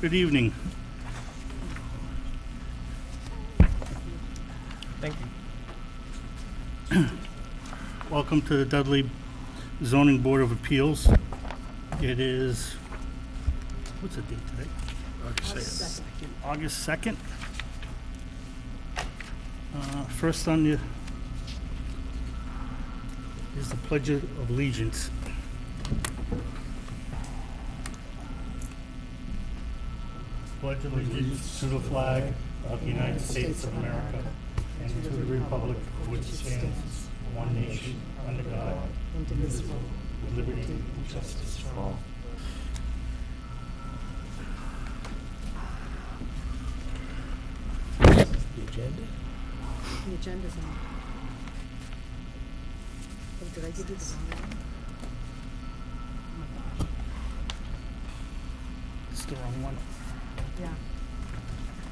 Good evening. Thank you. Welcome to the Dudley Zoning Board of Appeals. It is, what's the date today? August 2nd. First on the is the Pledge of Allegiance. Pledge allegiance to the flag of the United States of America and to the republic for which it stands, one nation, under God, indivisible, with liberty and justice for all. The agenda? The agenda's on. Oh, did I give you the wrong one? Oh my gosh. It's the wrong one. Yeah.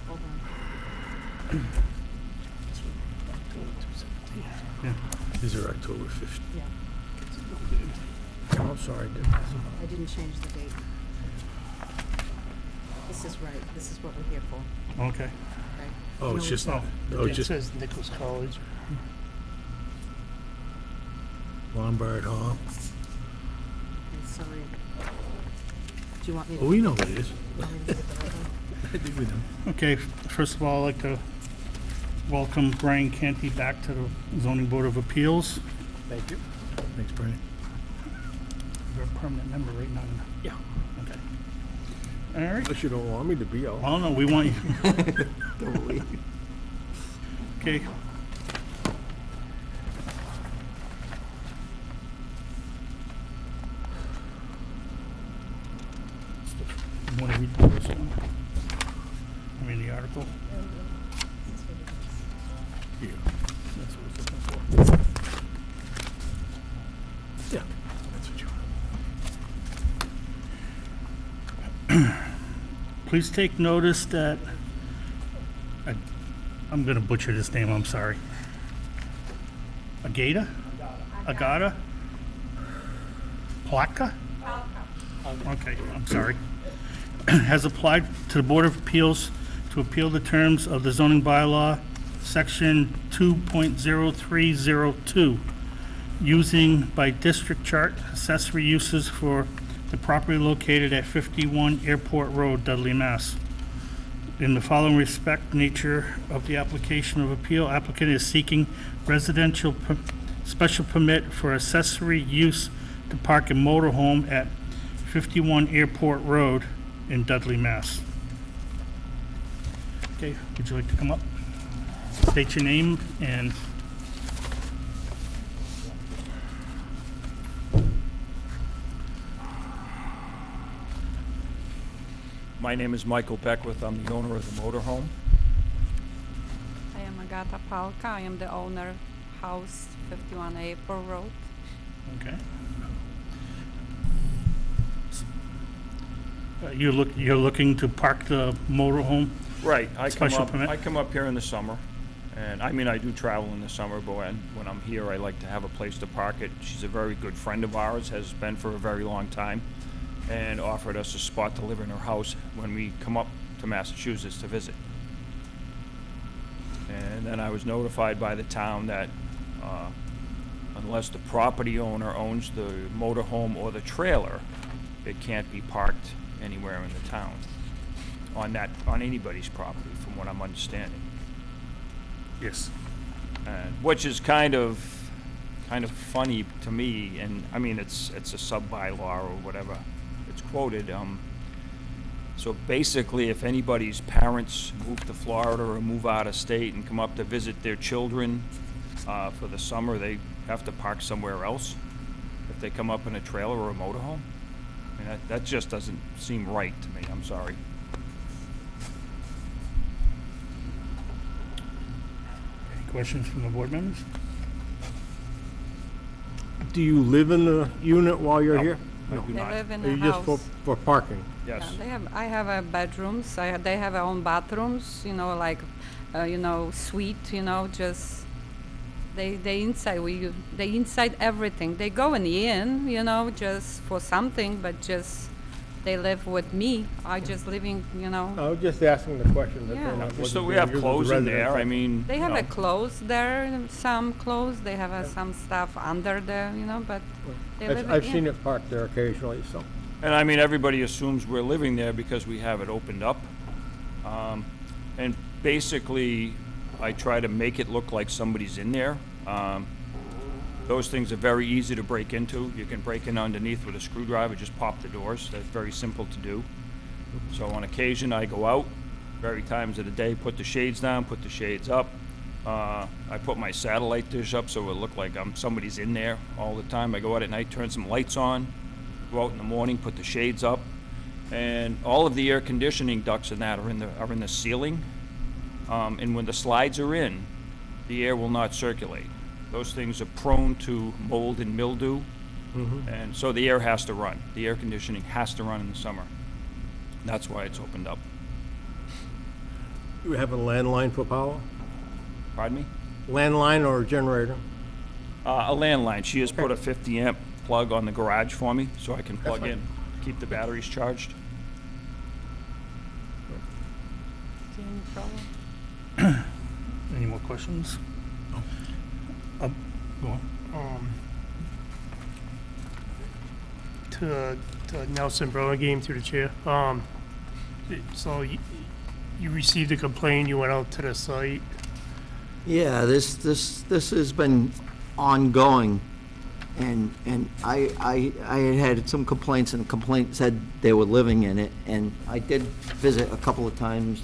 Hold on. Yeah. These are October 5th. Yeah. Oh, sorry. I didn't change the date. This is right. This is what we're here for. Okay. Okay. Oh, it's No, just, not. oh, it's It just says Nichols College. Lombard Hall. Okay, sorry. Do you want me to? Oh, we know what it is. You want me to get the right one? I think we know. Okay, first of all, I'd like to welcome Brian Canty back to the Zoning Board of Appeals. Thank you. Thanks, Brian. You're a permanent member right now. Yeah. Okay. All right. Unless you don't want me to be, I'll. Oh, no, we want you. Don't leave. Okay. You want to read this one? I mean, the article? Yeah. That's what I was looking for. Yeah. That's what you want. Please take notice that, I'm going to butcher this name, I'm sorry. Agata? Agata? Plaka? Okay, I'm sorry. Has applied to the Board of Appeals to appeal the terms of the zoning bylaw, section 2.0302, using by district chart accessory uses for the property located at 51 Airport Road, Dudley, Mass. In the following respect, nature of the application of appeal, applicant is seeking residential special permit for accessory use to park a motorhome at 51 Airport Road in Dudley, Mass. Okay, would you like to come up? State your name and My name is Michael Beckwith. I'm the owner of the motorhome. I am Agata Palka. I am the owner, house 51 April Road. okay. You're looking to park the motorhome? Right. I Special permit? come up here in the summer, and I mean I do travel in the summer, but when I'm here, I like to have a place to park it. She's a very good friend of ours, has been for a very long time, and offered us a spot to live in her house when we come up to Massachusetts to visit. And then I was notified by the town that unless the property owner owns the motorhome or the trailer, it can't be parked anywhere in the town on anybody's property, from what I'm understanding. Yes. And which is kind of funny to me, and I mean it's a sub-bylaw or whatever it's quoted. So basically, if anybody's parents move to Florida or move out of state and come up to visit their children for the summer, they have to park somewhere else if they come up in a trailer or a motorhome. I mean, that just doesn't seem right to me. I'm sorry. Any questions from the board members? Do you live in the unit while you're No. here? I do They not. live in Are a you just house. for parking? Yes. Yeah, I have bedrooms. They have their own bathrooms. Like, suite. Just they inside everything. They go in the inn. Just for something, but just they live with me. I just living, you know. I was just asking the question. that Yeah. they're not- So wasn't we being have used as clothes in there, I residential. mean, They you have know. a clothes there, some clothes. They have some stuff under there, you know. But they live. I've yeah. seen it parked there occasionally, so. And I mean, everybody assumes we're living there because we have it opened up. And basically, I try to make it look like somebody's in there. Those things are very easy to break into. You can break in underneath with a screwdriver, just pop the doors. That's very simple to do. So on occasion, I go out, very times of the day, put the shades down, put the shades up. I put my satellite dish up so it look like somebody's in there all the time. I go out at night, turn some lights on, go out in the morning, put the shades up. And all of the air conditioning ducts and that are in the ceiling. And when the slides are in, the air will not circulate. Those things are prone to mold and mildew, and so the air has to run. The air conditioning has to run in the summer. That's why it's opened up. You have a landline for power? Pardon me? Landline or a generator? A landline. She has put a 50 amp plug on the garage for me, so I can plug in, keep the batteries charged. Any problem? Any more questions? Go on. To Nelson Burlingame through the chair. So you received a complaint, you went out to the site. Yeah, this has been ongoing, and I had some complaints, and the complaint said they were living in it, and I did visit a couple of times.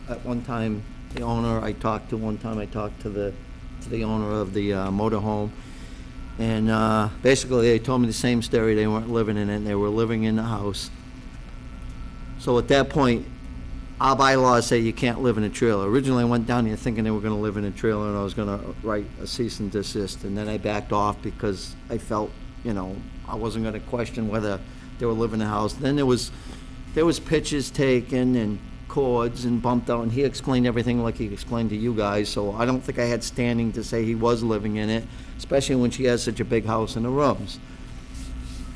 At one time, the owner I talked to, one time I talked to the owner of the motorhome, and basically they told me the same story. They weren't living in it, they were living in the house. So at that point, our bylaws say you can't live in a trailer. Originally, I went down here thinking they were gonna live in a trailer, and I was gonna write a cease and desist, and then I backed off because I felt, you know, I wasn't gonna question whether they were living in the house. Then there was pictures taken and cords and bumped out, and he explained everything like he explained to you guys, so I don't think I had standing to say he was living in it, especially when she has such a big house in the rooms.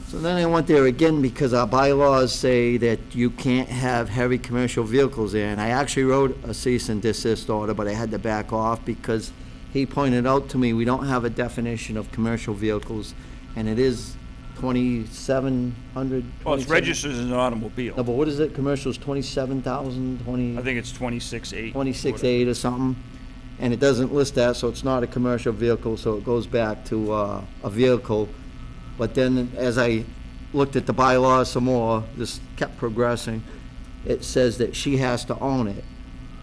So then I went there again because our bylaws say that you can't have heavy commercial vehicles there, and I actually wrote a cease and desist order, but I had to back off because he pointed out to me, we don't have a definition of commercial vehicles, and it is 2,700. Well, it's registered as an automobile. No, but what is it, commercial's 27,000, I think it's 26.8. 26.8 or something, and it doesn't list that, so it's not a commercial vehicle, so it goes back to a vehicle. But then, as I looked at the bylaws some more, this kept progressing, it says that she has to own it.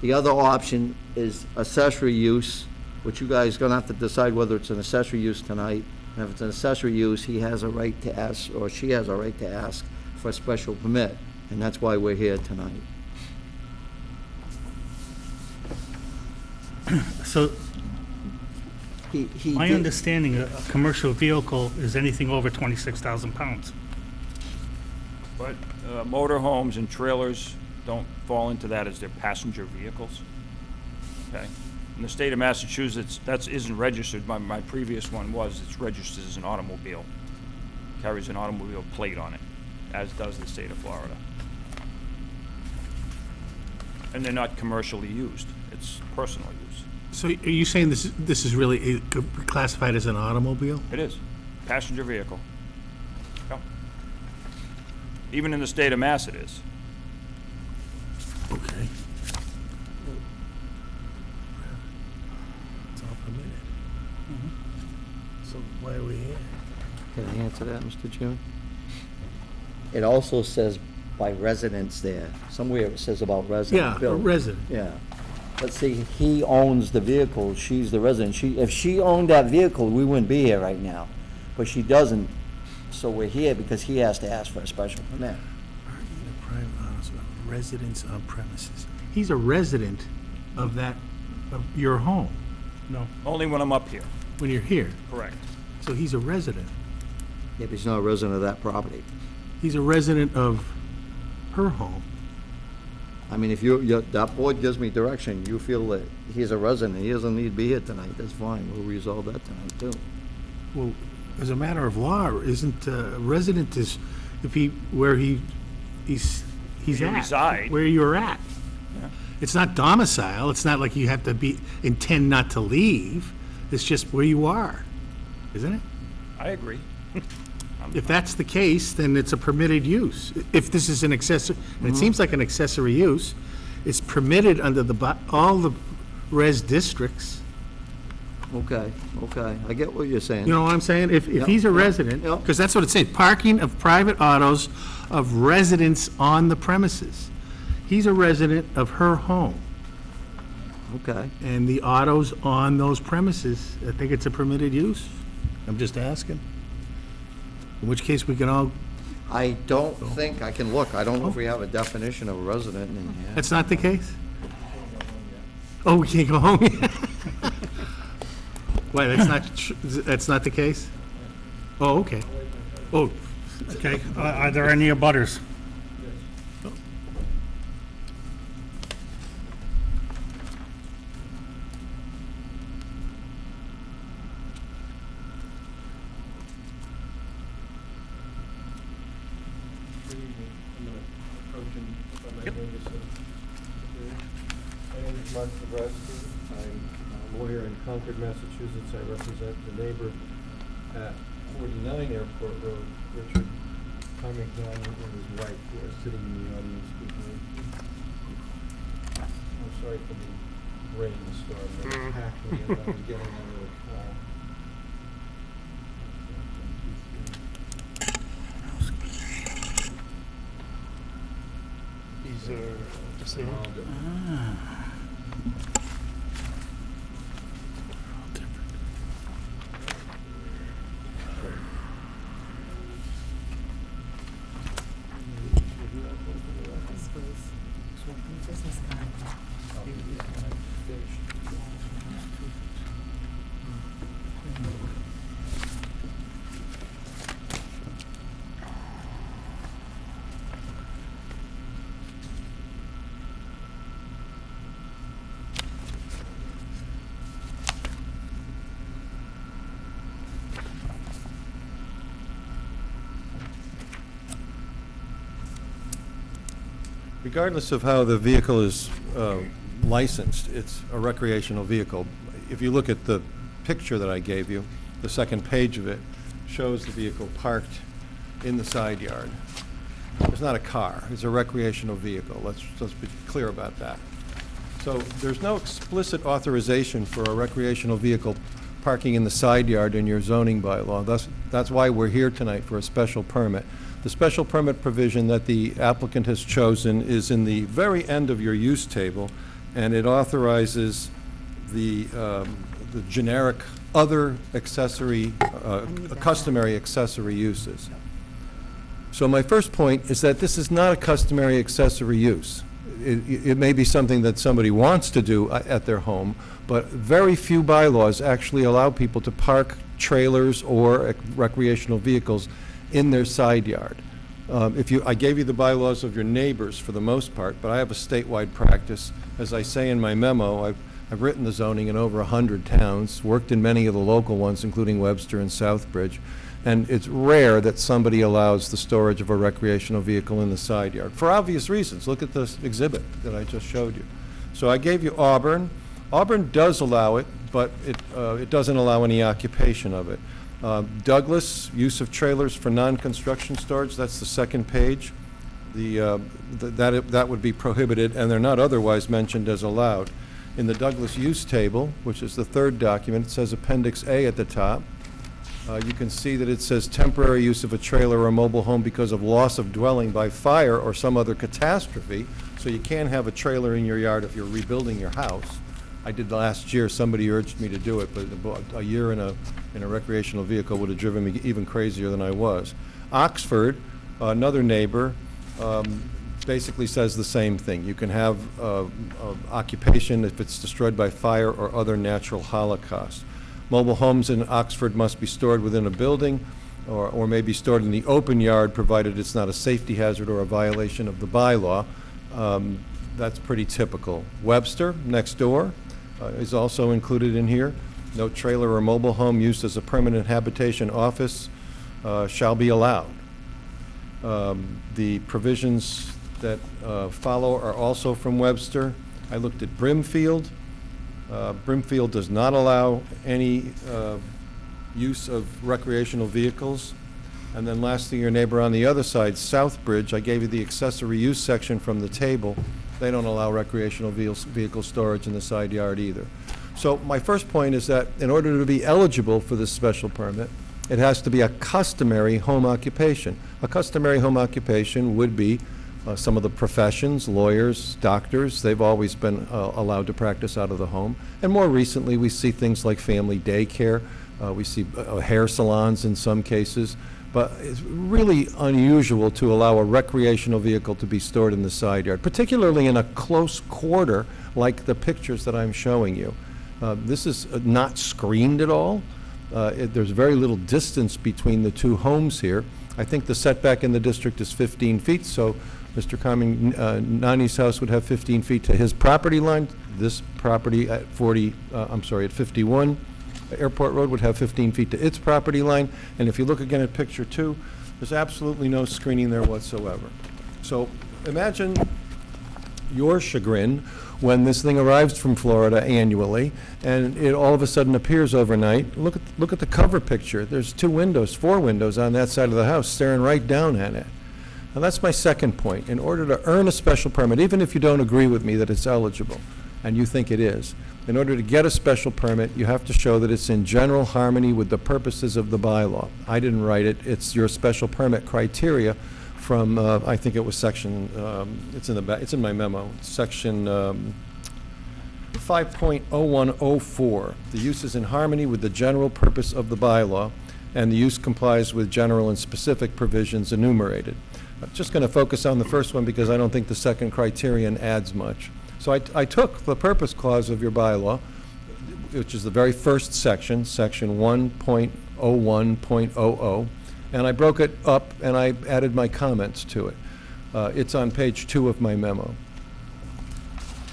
The other option is accessory use, which you guys are gonna have to decide whether it's an accessory use tonight. And if it's an accessory use, he has a right to ask, or she has a right to ask for a special permit, and that's why we're here tonight. So He my did- understanding, a commercial vehicle is anything over 26,000 pounds. But motorhomes and trailers don't fall into that as their passenger vehicles. Okay? In the state of Massachusetts, that isn't registered. My previous one was, it's registered as an automobile. Carries an automobile plate on it, as does the state of Florida. And they're not commercially used. It's personal use. So are you saying this is really, it could be classified as an automobile? It is. Passenger vehicle. Yeah. Even in the state of Mass, it is. Okay. It's all permitted. So why are we here? Can I answer that, Mr. Chairman? It also says by residence there. Somewhere it says about resident. Yeah, a Bill. resident. Yeah. But see, he owns the vehicle, she's the resident. If she owned that vehicle, we wouldn't be here right now. But she doesn't, so we're here because he has to ask for a special permit. Residence on premises. He's a resident of your home No. Only when I'm up here. when you're here. Correct. So he's a resident. Yeah, but he's not a resident of that property. He's a resident of her home. I mean, if that board gives me direction, you feel that he's a resident, he doesn't need to be here tonight, that's fine, we'll resolve that tonight too. Well, as a matter of law, isn't resident is, if he, where he he's you at. reside. Where you're at. Yeah. It's not domicile, it's not like you have to intend not to leave, it's just where you are, isn't it? I agree. If that's the case, then it's a permitted use. If this is an accessory, and it seems like an accessory use, it's permitted under all the res districts. Okay, okay, I get what you're saying. You know what I'm saying? If Yep, he's a yep, resident, yep. because that's what it says, parking of private autos of residents on the premises. He's a resident of her home, Okay, and the auto's on those premises. I think it's a permitted use. I'm just asking. In which case, we can all, I don't think, I can look, I don't know if we have a definition of a resident in here. that's not the case? Oh, we can't go home yet? Why, that's not the case? Oh, okay. Oh, Okay, are there any abutters? My name is Mark Nebraska. I'm a lawyer in Concord, Massachusetts. I represent the neighbor at 49 Airport Road, Richard Parmigiani, and his wife, who are sitting in the audience behind. I'm sorry for the rainstorm that packed me as I was getting out of the car. These are the same. This was business card. Regardless of how the vehicle is licensed, it's a recreational vehicle. If you look at the picture that I gave you, the second page of it shows the vehicle parked in the side yard. It's not a car, it's a recreational vehicle. Let's be clear about that. So there's no explicit authorization for a recreational vehicle parking in the side yard in your zoning bylaw. That's why we're here tonight, for a special permit. The special permit provision that the applicant has chosen is in the very end of your use table, and it authorizes the generic other accessory, customary accessory uses. So my first point is that this is not a customary accessory use. It may be something that somebody wants to do at their home, but very few bylaws actually allow people to park trailers or recreational vehicles in their side yard. I gave you the bylaws of your neighbors for the most part, but I have a statewide practice. As I say in my memo, I've written the zoning in over 100 towns, worked in many of the local ones, including Webster and Southbridge, and it's rare that somebody allows the storage of a recreational vehicle in the side yard, for obvious reasons. Look at this exhibit that I just showed you. So I gave you Auburn. Auburn does allow it, but it doesn't allow any occupation of it. Douglas, use of trailers for non-construction storage, that's the second page. That would be prohibited, and they're not otherwise mentioned as allowed. In the Douglas use table, which is the third document, it says Appendix A at the top. You can see that it says temporary use of a trailer or mobile home because of loss of dwelling by fire or some other catastrophe. So you can't have a trailer in your yard if you're rebuilding your house. I did last year, somebody urged me to do it, but a year in a recreational vehicle would have driven me even crazier than I was. Oxford, another neighbor, basically says the same thing. You can have occupation if it's destroyed by fire or other natural holocaust. Mobile homes in Oxford must be stored within a building or may be stored in the open yard, provided it's not a safety hazard or a violation of the bylaw. That's pretty typical. Webster, next door, is also included in here. No trailer or mobile home used as a permanent habitation office shall be allowed. The provisions that follow are also from Webster. I looked at Brimfield. Brimfield does not allow any use of recreational vehicles. And then lastly, your neighbor on the other side, Southbridge, I gave you the accessory use section from the table. They don't allow recreational vehicle storage in the side yard either. So my first point is that in order to be eligible for this special permit, it has to be a customary home occupation. A customary home occupation would be some of the professions, lawyers, doctors. They've always been allowed to practice out of the home. And more recently, we see things like family daycare. We see hair salons in some cases. But it's really unusual to allow a recreational vehicle to be stored in the side yard, particularly in a close quarter like the pictures that I'm showing you. This is not screened at all. There's very little distance between the two homes here. I think the setback in the district is 15 feet, so Mr. Nani's house would have 15 feet to his property line. This property at 51 Airport Road would have 15 feet to its property line. And if you look again at picture 2, there's absolutely no screening there whatsoever. So imagine your chagrin when this thing arrives from Florida annually and it all of a sudden appears overnight. Look at the cover picture. There's 4 windows on that side of the house staring right down at it. And that's my second point. In order to earn a special permit, even if you don't agree with me that it's eligible, and you think it is, in order to get a special permit, you have to show that it's in general harmony with the purposes of the bylaw. I didn't write it. It's your special permit criteria from, I think it was section, it's in my memo, section 5.0104. The use is in harmony with the general purpose of the bylaw, and the use complies with general and specific provisions enumerated. I'm just going to focus on the first one because I don't think the second criterion adds much. So I took the purpose clause of your bylaw, which is the very first section, section 1.01.00, and I broke it up and I added my comments to it. It's on page 2 of my memo.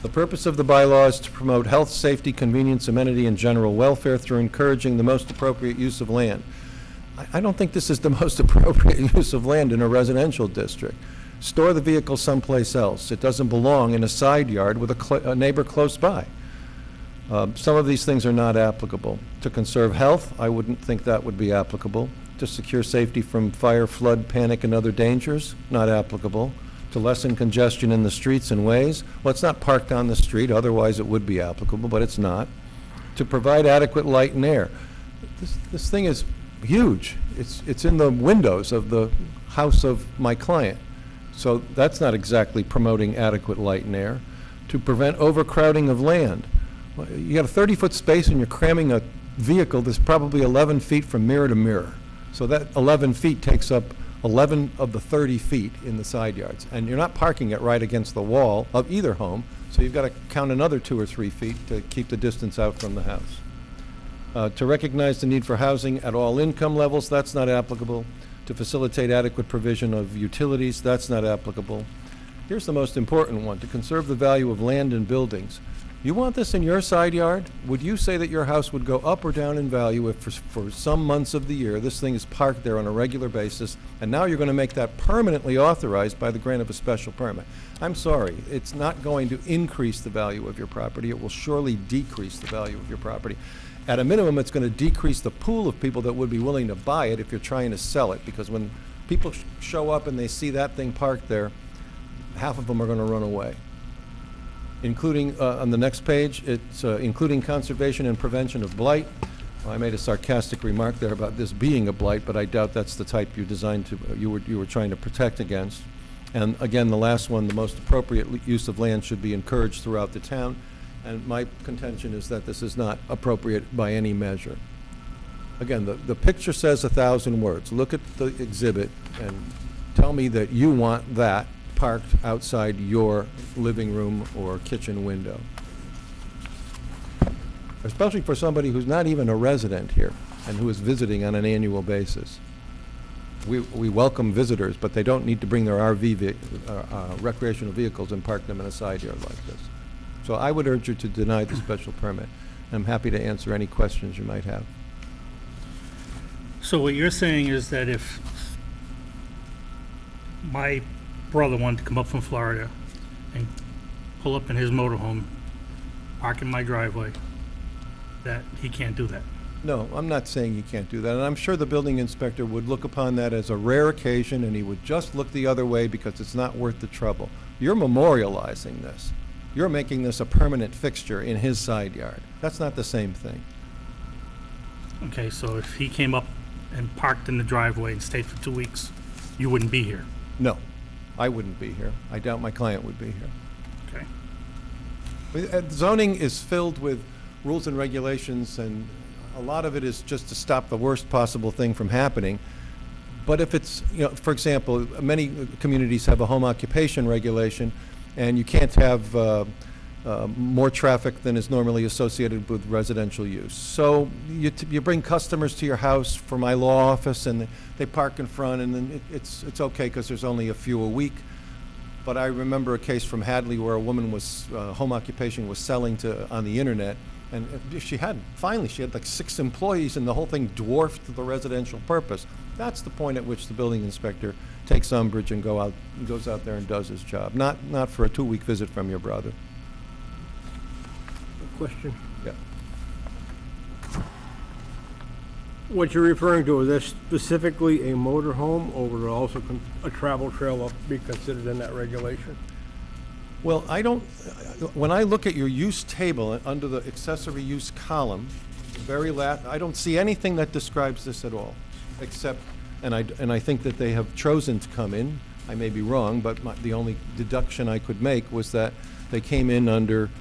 The purpose of the bylaw is to promote health, safety, convenience, amenity, and general welfare through encouraging the most appropriate use of land. I don't think this is the most appropriate use of land in a residential district. Store the vehicle someplace else. It doesn't belong in a side yard with a neighbor close by. Some of these things are not applicable. To conserve health, I wouldn't think that would be applicable. To secure safety from fire, flood, panic, and other dangers, not applicable. To lessen congestion in the streets and ways, well, it's not parked on the street, otherwise it would be applicable, but it's not. To provide adequate light and air. This thing is huge. It's in the windows of the house of my client. So that's not exactly promoting adequate light and air. To prevent overcrowding of land. Well, you got a 30-foot space and you're cramming a vehicle that's probably 11 feet from mirror to mirror. So that 11 feet takes up 11 of the 30 feet in the side yards. And you're not parking it right against the wall of either home, so you've got to count another 2 or 3 feet to keep the distance out from the house. To recognize the need for housing at all income levels, that's not applicable. To facilitate adequate provision of utilities, that's not applicable. Here's the most important one, to conserve the value of land and buildings. You want this in your side yard? Would you say that your house would go up or down in value if for some months of the year this thing is parked there on a regular basis, and now you're going to make that permanently authorized by the grant of a special permit? I'm sorry, it's not going to increase the value of your property. It will surely decrease the value of your property. At a minimum, it's going to decrease the pool of people that would be willing to buy it if you're trying to sell it, because when people show up and they see that thing parked there, half of them are going to run away. Including, on the next page, it's including conservation and prevention of blight. Well, I made a sarcastic remark there about this being a blight, but I doubt that's the type you designed to, you were trying to protect against. And again, the last one, the most appropriate use of land should be encouraged throughout the town. And my contention is that this is not appropriate by any measure. Again, the picture says 1,000 words. Look at the exhibit and tell me that you want that parked outside your living room or kitchen window. Especially for somebody who's not even a resident here and who is visiting on an annual basis. We welcome visitors, but they don't need to bring their recreational vehicles and park them in a side yard like this. So I would urge you to deny the special permit. I'm happy to answer any questions you might have. So what you're saying is that if my brother wanted to come up from Florida and pull up in his motorhome, park in my driveway, that he can't do that. No, I'm not saying you can't do that, and I'm sure the building inspector would look upon that as a rare occasion, and he would just look the other way because it's not worth the trouble. You're memorializing this. You're making this a permanent fixture in his side yard. That's not the same thing. Okay, so if he came up and parked in the driveway and stayed for 2 weeks, you wouldn't be here, No, I wouldn't be here. I doubt my client would be here. okay? Zoning is filled with rules and regulations, and a lot of it is just to stop the worst possible thing from happening. But if it's, for example, many communities have a home occupation regulation, and you can't have more traffic than is normally associated with residential use. So you bring customers to your house for my law office, and they park in front, and then it's okay because there's only a few a week. But I remember a case from Hadley where a woman was, home occupation was selling on the internet, and she had like 6 employees, and the whole thing dwarfed the residential purpose. That's the point at which the building inspector takes umbrage and goes out there and does his job, not for a 2-week visit from your brother. Question. Yeah. What you're referring to, is this specifically a motor home, or would also a travel trailer be considered in that regulation? Well, when I look at your use table under the accessory use column, I don't see anything that describes this at all, except, and I think that they have chosen to come in, I may be wrong, but the only deduction I could make was that they came in under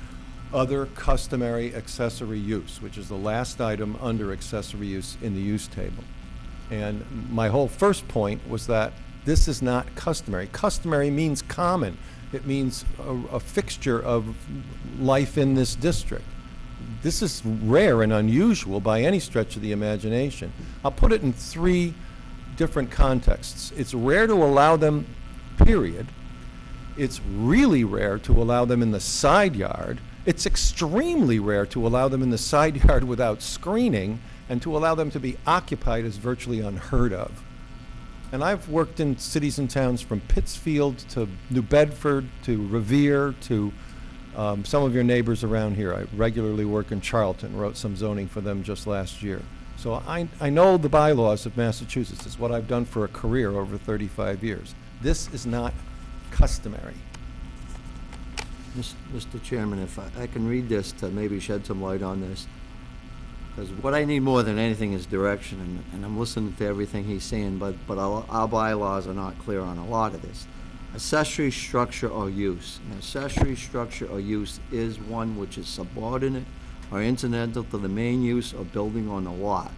other customary accessory use, which is the last item under accessory use in the use table. And my whole first point was that this is not customary. Customary means common. It means a fixture of life in this district. This is rare and unusual by any stretch of the imagination. I'll put it in 3 different contexts. It's rare to allow them, period. It's really rare to allow them in the side yard. It's extremely rare to allow them in the side yard without screening, and to allow them to be occupied is virtually unheard of. And I've worked in cities and towns from Pittsfield to New Bedford to Revere to some of your neighbors around here. I regularly work in Charlton, wrote some zoning for them just last year. So I know the bylaws of Massachusetts. It's what I've done for a career over 35 years. This is not customary. Mr. Chairman, if I can read this to maybe shed some light on this, because what I need more than anything is direction, and I'm listening to everything he's saying, but our bylaws are not clear on a lot of this. Accessory structure or use. An accessory structure or use is one which is subordinate or incidental to the main use or building on the lot.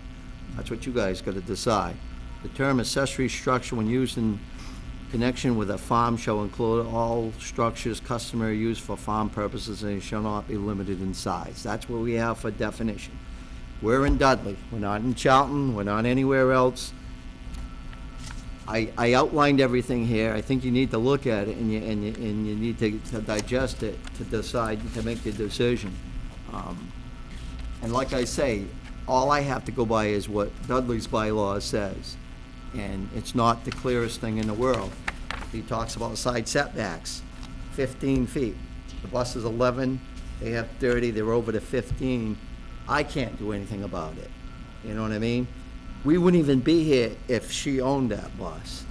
That's what you guys got to decide. The term accessory structure, when used in connection with a farm, shall include all structures customary use for farm purposes, and shall not be limited in size. That's what we have for definition. We're in Dudley. We're not in Charlton. We're not anywhere else. I outlined everything here. I think you need to look at it, and you need to digest it to decide, to make your decision. And like I say, all I have to go by is what Dudley's bylaw says. And it's not the clearest thing in the world. He talks about side setbacks, 15 feet. The bus is 11, they have 30, they're over the 15. I can't do anything about it. You know what I mean? We wouldn't even be here if she owned that bus.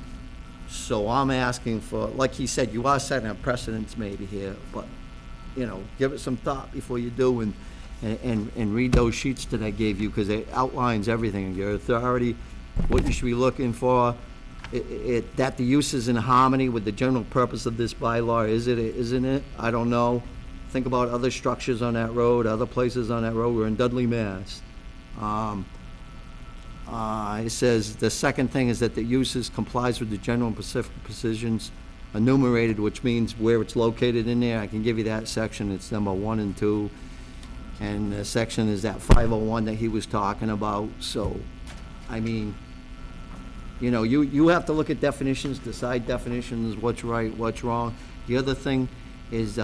So I'm asking for, like he said, you are setting a precedence maybe here, but, give it some thought before you do, and read those sheets that I gave you, because it outlines everything, your authority, what you should be looking for, that the use is in harmony with the general purpose of this bylaw, isn't it? I don't know. Think about other structures on that road, other places on that road. We're in Dudley, Mass. It says, the second thing is that the uses complies with the general and specific positions enumerated, which means where it's located in there. I can give you that section. It's number 1 and 2. And the section is that 501 that he was talking about. So, I mean, you have to look at definitions, decide definitions, what's right, what's wrong. The other thing is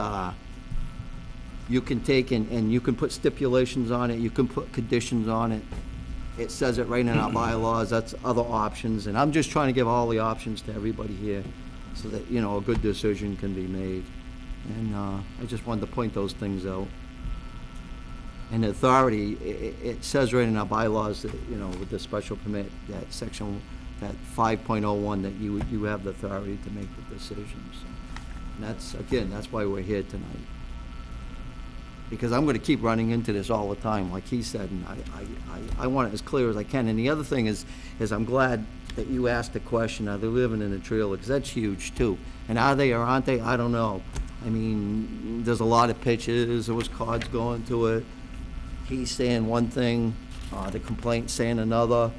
you can take and you can put stipulations on it, you can put conditions on it. It says it right in our bylaws. That's other options, and I'm just trying to give all the options to everybody here. so that, you know, a good decision can be made. And I just wanted to point those things out. And the authority, it says right in our bylaws that, you know, with the special permit, that section, that 5.01, that you have the authority to make the decisions. And that's, again, that's why we're here tonight. Because I'm gonna keep running into this all the time, like he said, and I want it as clear as I can. And the other thing is I'm glad that you asked the question, are they living in a trailer? Because that's huge too. And are they or aren't they? I don't know. I mean, there's a lot of pictures, there was cards going to it. He's saying one thing, the complaint's saying another.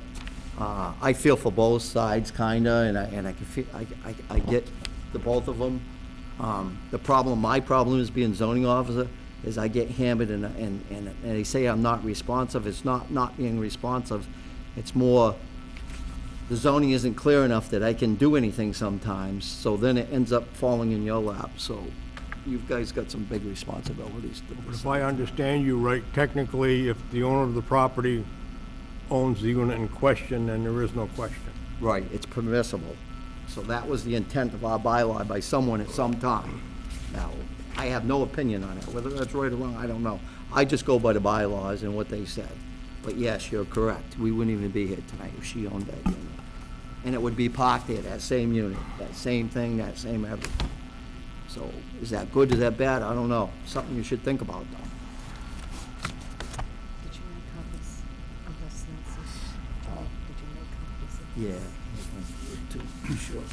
I feel for both sides, kinda, and I can feel, I get the both of them. My problem is being zoning officer, is I get hammered and they say I'm not responsive. It's not being responsive. It's more, the zoning isn't clear enough that I can do anything sometimes, so then it ends up falling in your lap, so you guys got some big responsibilities to But this. if I understand you right, technically, if the owner of the property owns the unit in question, then there is no question. Right, it's permissible. So that was the intent of our bylaw by someone at some time. Now, I have no opinion on it, whether that's right or wrong, I don't know. I just go by the bylaws and what they said. But yes, you're correct, we wouldn't even be here tonight if she owned that unit. And it would be parked there, that same unit, that same thing, that same everything. So, is that good, is that bad? I don't know. Something you should think about, though. Did you make copies of this, Nancy? Did you make copies of this? Yeah, sure.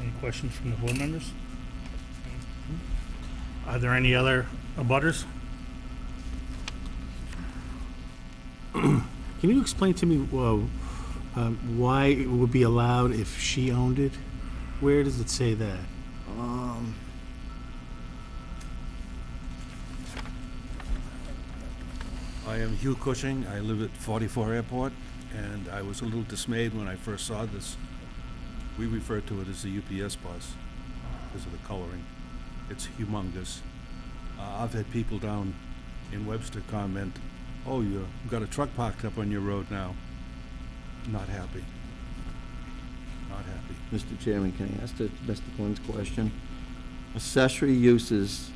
Any questions from the board members? Are there any other abutters? Can you explain to me why it would be allowed if she owned it? Where does it say that? I am Hugh Cushing. I live at 44 Airport, and I was a little dismayed when I first saw this. We refer to it as the UPS bus because of the coloring. It's humongous. I've had people down in Webster comment, "Oh, you've got a truck parked up on your road now." Not happy. Not happy. Mr. Chairman, can I ask Mr. Flynn's question? Accessory uses,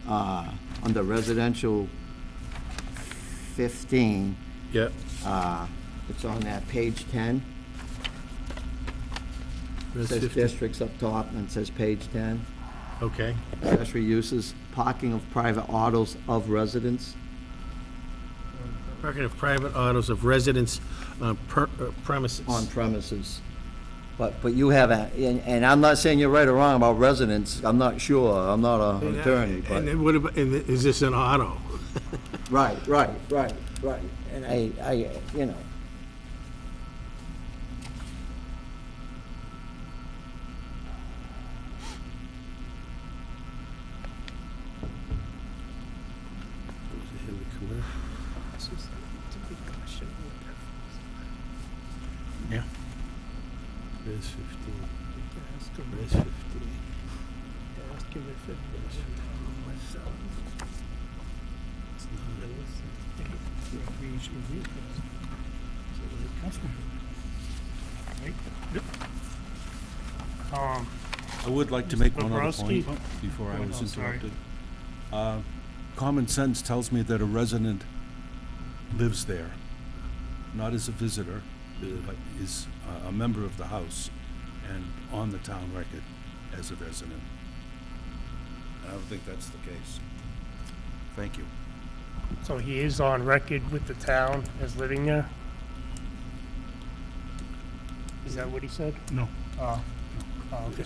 under residential 15, Yep. it's on that page 10. It Res says 15. districts up top, and it says page 10. Okay. Accessory uses, parking of private autos of residents. Parking of private autos of residents premises. On premises. But you have a, and I'm not saying you're right or wrong about residents, I'm not sure, I'm not an attorney, but. And then what about, and is this an auto? Right. And I, you know. Yeah. Res 15. Res 15. Ask him if it was. It's not. I would like to make Mr. one other Bobrowski? point before I was Oh, sorry. interrupted. Common sense tells me that a resident lives there, not as a visitor, but is a member of the house and on the town record as a resident. I don't think that's the case. Thank you. So he is on record with the town as living there? Is that what he said? No. Oh, okay.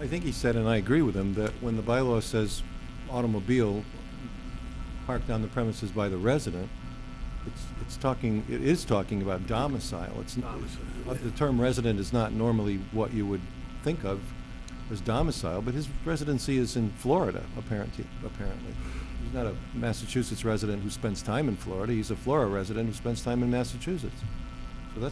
I think he said, and I agree with him, that when the bylaw says automobile parked on the premises by the resident, it is talking about domicile. It's not, the term resident is not normally what you would think of as domicile, but his residency is in Florida, apparently. He's not a Massachusetts resident who spends time in Florida. He's a Florida resident who spends time in Massachusetts. So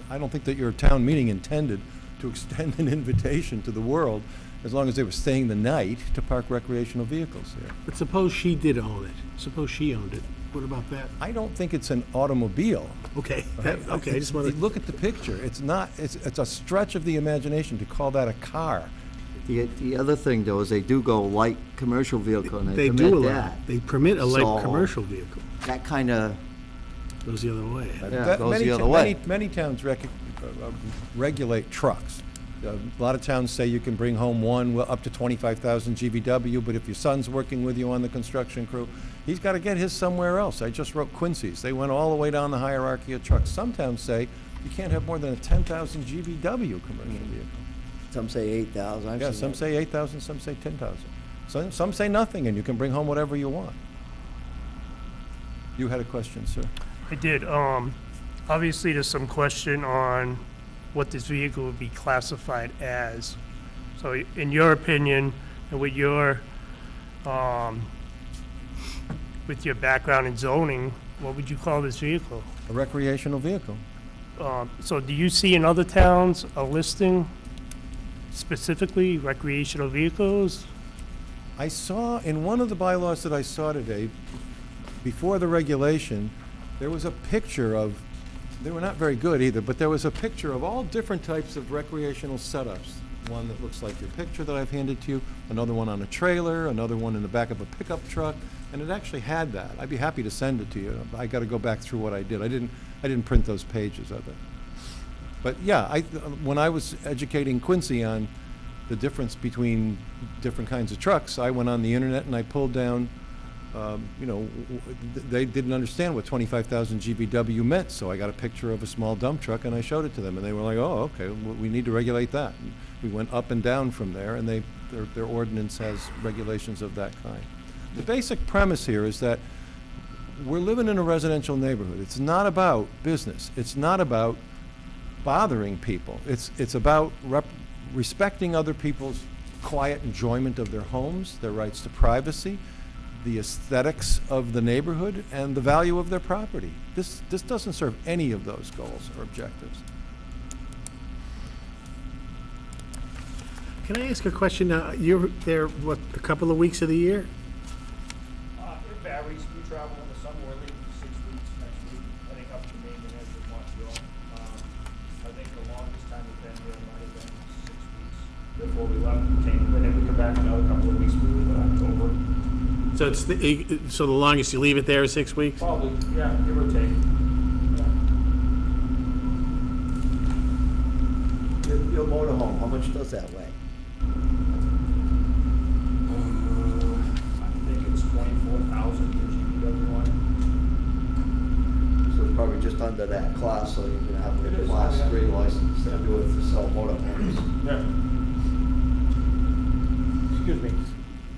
I don't think that your town meeting intended to extend an invitation to the world, as long as they were staying the night, to park recreational vehicles there. But suppose she did own it. Suppose she owned it. What about that? I don't think it's an automobile. Okay, right? okay, I just wanted, Look at the picture. It's not, it's a stretch of the imagination to call that a car. The other thing, though, is they do go light commercial vehicle, and they they do permit allow, that. they permit a light So- commercial vehicle. That kind of, Goes the other way. yeah, goes the other way. Many towns regulate trucks. A lot of towns say you can bring home one up to 25,000 GVW, but if your son's working with you on the construction crew, he's got to get his somewhere else. I just wrote Quincy's. They went all the way down the hierarchy of trucks. Some towns say you can't have more than a 10,000 GVW commercial vehicle. Some say 8,000. I've Yeah, seen some that. say 8,000, some say 10,000. Some say nothing, and you can bring home whatever you want. You had a question, sir? I did. Obviously, there's some question on what this vehicle would be classified as. So in your opinion, and with your background in zoning, what would you call this vehicle? A recreational vehicle. So do you see in other towns a listing specifically recreational vehicles? I saw, in one of the bylaws that I saw today, before the regulation, there was a picture of, they were not very good either, but there was a picture of all different types of recreational setups. One that looks like your picture that I've handed to you, another one on a trailer, another one in the back of a pickup truck, and it actually had that. I'd be happy to send it to you. I got to go back through what I did. I didn't print those pages of it. But yeah, when I was educating Quincy on the difference between different kinds of trucks, I went on the internet and I pulled down, they didn't understand what 25,000 GVW meant, so I got a picture of a small dump truck and I showed it to them, and they were like, oh, okay, well, we need to regulate that. And we went up and down from there, and their ordinance has regulations of that kind. The basic premise here is that we're living in a residential neighborhood. It's not about business. It's not about bothering people. It's about respecting other people's quiet enjoyment of their homes, their rights to privacy, the aesthetics of the neighborhood, and the value of their property. This doesn't serve any of those goals or objectives. Can I ask a question? You're there, what, a couple of weeks of the year? It varies. We travel in the summer, we're leaving for 6 weeks next week, heading up to Maine and Edgewood, Montreal. I think the longest time we've been here might have been 6 weeks before we left. And then we come back another couple of weeks, we leave in October. So so the longest you leave it there is 6 weeks? Probably, yeah, give or take. Your motorhome, how much does that weigh? I think it's 24,000 for GPW1. So it's probably just under that class, so you can have It a is, class yeah. 3 license to do it to sell motorhomes. Yeah. Excuse me,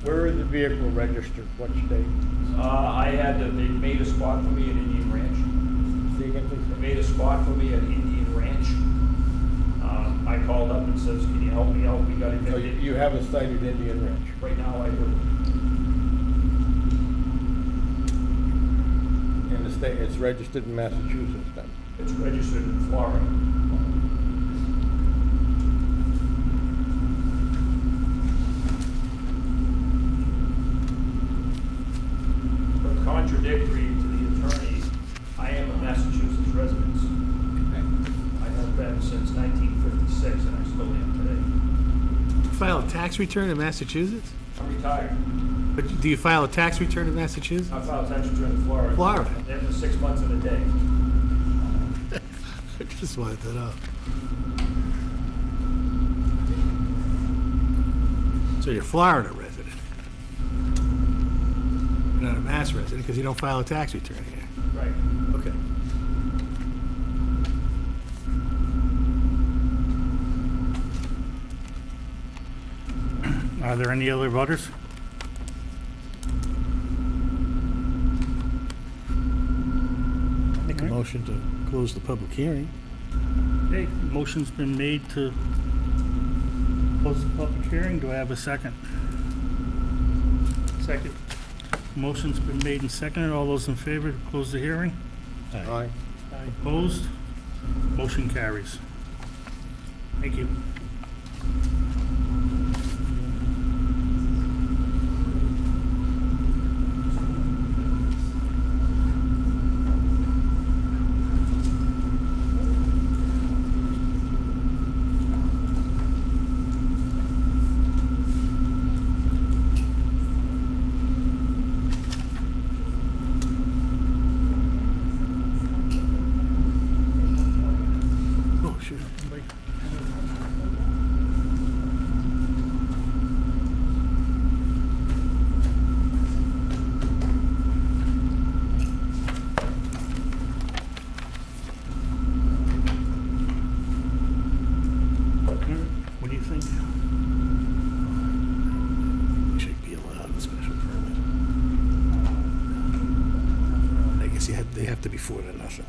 where is the vehicle registered? What state? They made a spot for me at Indian Ranch. See again, please? They made a spot for me at Indian Ranch. I called up and says, can you help me out? We got So evicted. you haven't cited Indian Ranch? Right now I do. In the state, it's registered in Massachusetts then? It's registered in Florida. But contradictory to the attorney, I am a Massachusetts resident. I have been since 1956 and I still am today. File a tax return in Massachusetts? I'm retired. But do you file a tax return in Massachusetts? I filed tax return in Florida. Florida. There for 6 months of the day. I just wanted to know. So you're a Florida resident? You're not a Mass resident because you don't file a tax return here? Right. Okay. Are there any other voters? Make a motion to close the public hearing. Okay, motion's been made to close the public hearing. Do I have a second? Second. Motion's been made and seconded. All those in favor to close the hearing? Aye. Opposed? Motion carries. Thank you. discussion.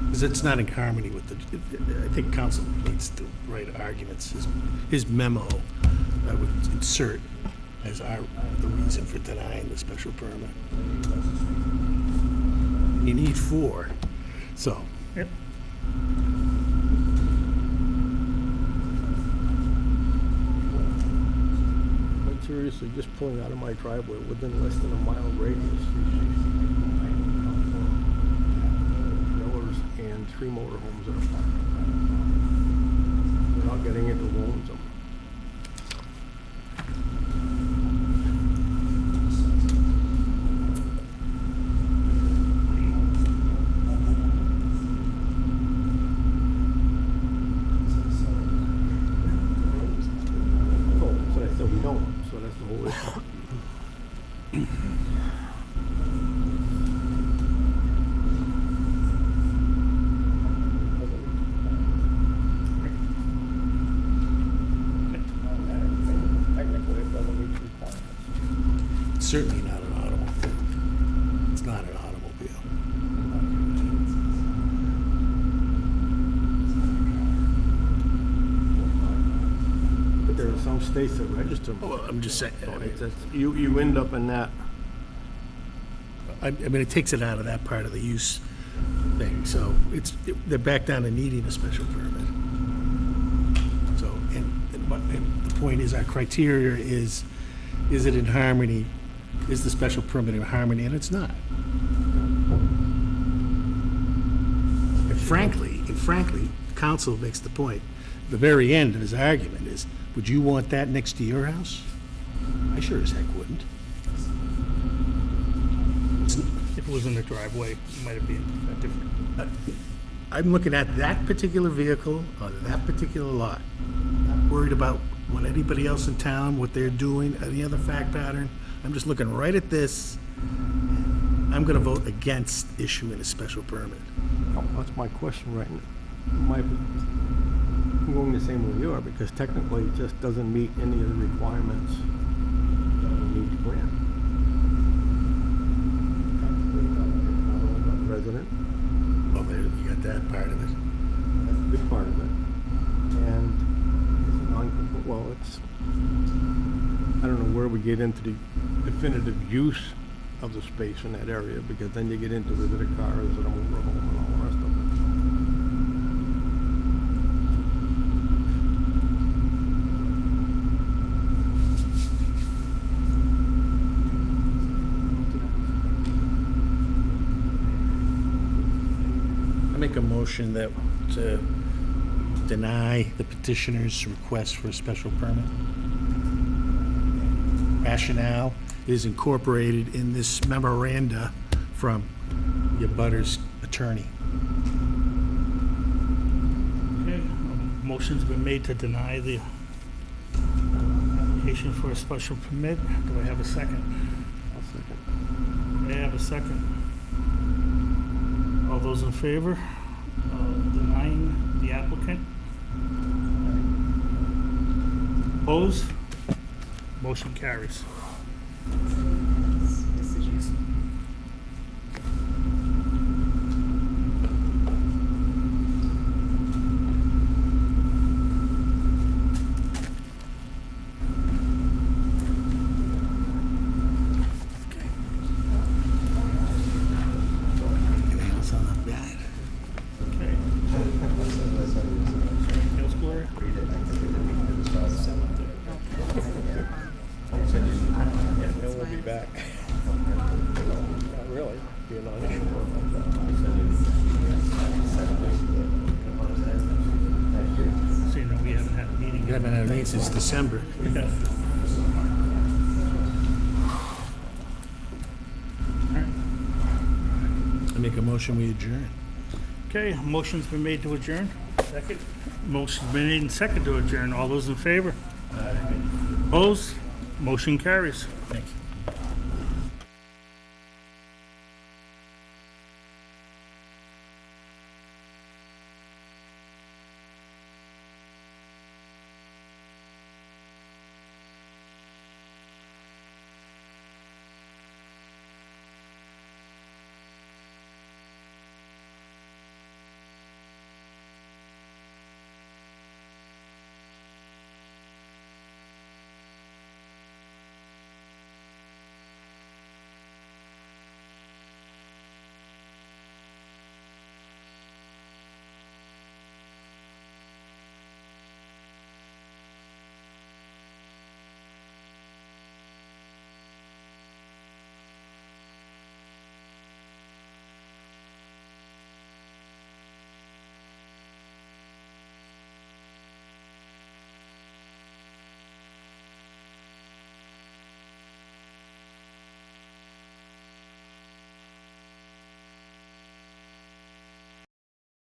Because it's not in harmony with the, I think council needs to write arguments. His memo, I would insert as the reason for denying the special permit. You need 4, so. Yep. Quite seriously, just pulling out of my driveway within less than a mile radius. Trailers and 3 motorhomes that are parked. Without getting into loans. So I said we don't, so that's the whole issue. Technically, it doesn't meet requirements. Certainly not an automobile. It's not an automobile. But there are some states that register them. Well, I'm just saying, So you end up in that. I mean, it takes it out of that part of the use thing, so they're back down to needing a special permit. So, and the point is, our criteria is it in harmony? Is the special permit in harmony? And it's not. And frankly, council makes the point, the very end of his argument is, would you want that next to your house? I sure as heck wouldn't. If it was in the driveway, it might have been different. I'm looking at that particular vehicle on that particular lot. Not worried about what anybody else in town, what they're doing, any other fact pattern. I'm just looking right at this. I'm gonna vote against issuing a special permit. That's my question right now. I'm going the same way you are, because technically it just doesn't meet any of the requirements that we need to grant. Resident, Oh, there, you got that part of it. that's a big part of it. And it's non, well, it's, I don't know where we get into the definitive use of the space in that area, because then you get into visitor cars and a motorhome and all the rest of it. I make a motion that to deny the petitioner's request for a special permit. Rationale is incorporated in this memoranda from your butter's attorney. Okay, motion's been made to deny the application for a special permit. Do I have a second? I'll second. I have a second. All those in favor of denying the applicant? Opposed? Motion carries. Anything else on the bad? Okay. Yes, Gloria? And we'll be back. Not really, be a non-issue. So, you know, we haven't had a meeting You yet. haven't had a meeting since December. Yeah. All right. I make a motion, we adjourn. Okay, motion's been made to adjourn. Second. Motion's been made and second to adjourn. All those in favor? Opposed? Motion carries. Thank you.